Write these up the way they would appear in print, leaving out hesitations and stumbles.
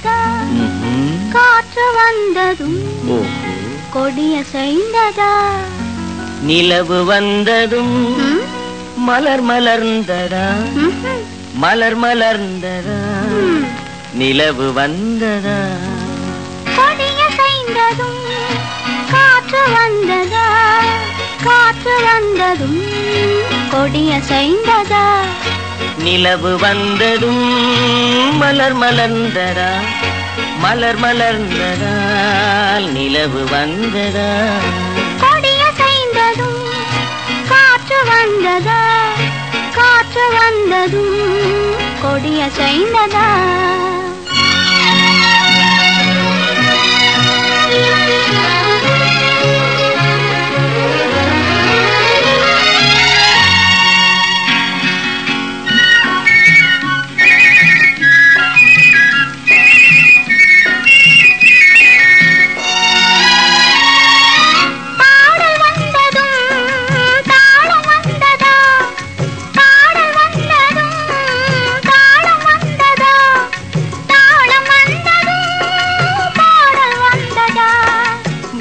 செய்ததா காற்று வந்ததும் கொடியசைந்ததா நிலவு வந்ததும் மலர் மலர்ந்ததா மலர் மலர்ந்ததா நிலவு வந்ததா கொடியசைந்ததும் காற்று வந்ததா காற்று வந்ததும் கொடியசைந்ததா நிலவு வந்ததும் மலர் மலர்ந்ததா மலர் மலர்ந்ததா நிலவு வந்ததா கொடியசைந்ததும் காற்று வந்ததா காற்று வந்ததும் கொடியசைந்ததா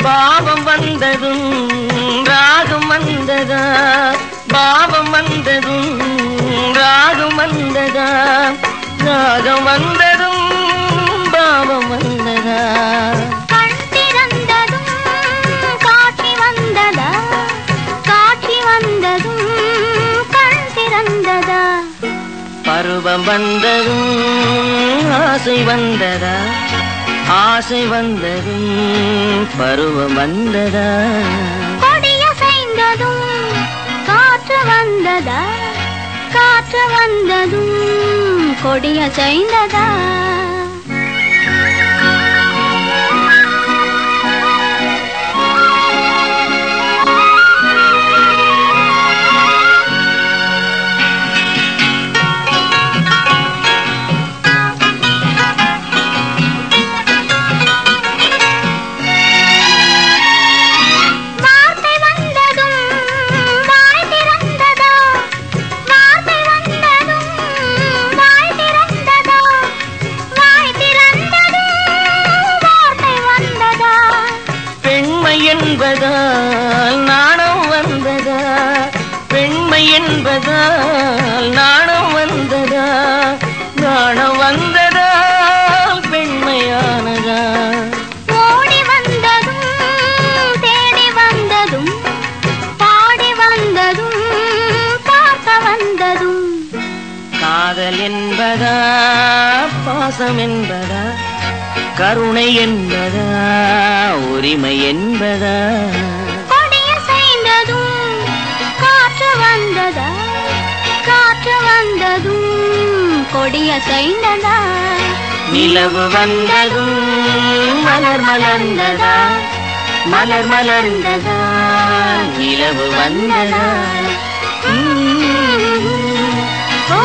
பாவம் வந்ததும் ராகம் வந்ததா பாவம் வந்ததும் ராகம் வந்ததா ராகம் வந்ததும் பாவம் வந்ததா கண் திறந்ததும் காட்சி வந்ததா காட்சி வந்ததும் கண் திறந்ததா பருவம் வந்ததும் ஆசை வந்ததா ஆசை வந்ததும் பருவம் வந்ததா கொடியசைந்ததும் காற்று வந்ததா காற்று வந்ததும் கொடியசைந்ததா என்பதால் நாணம் வந்ததா பெண்மை என்பதால் நாணம் வந்ததா நாணம் வந்ததா பெண்மையானதா ஓடி வந்ததும் தேடி வந்ததும் பாடி வந்ததும் பார்க்க வந்ததும் காதல் என்பதா பாசம் என்பதா கருணை என்பதா உரிமை என்பதா கொடியசைந்ததும் காற்று வந்ததா காற்று வந்ததும் கொடியசைந்ததா நிலவு வந்ததும் மலர் மலர்ந்ததா மலர் மலர்ந்ததா நிலவு வந்ததா ஓ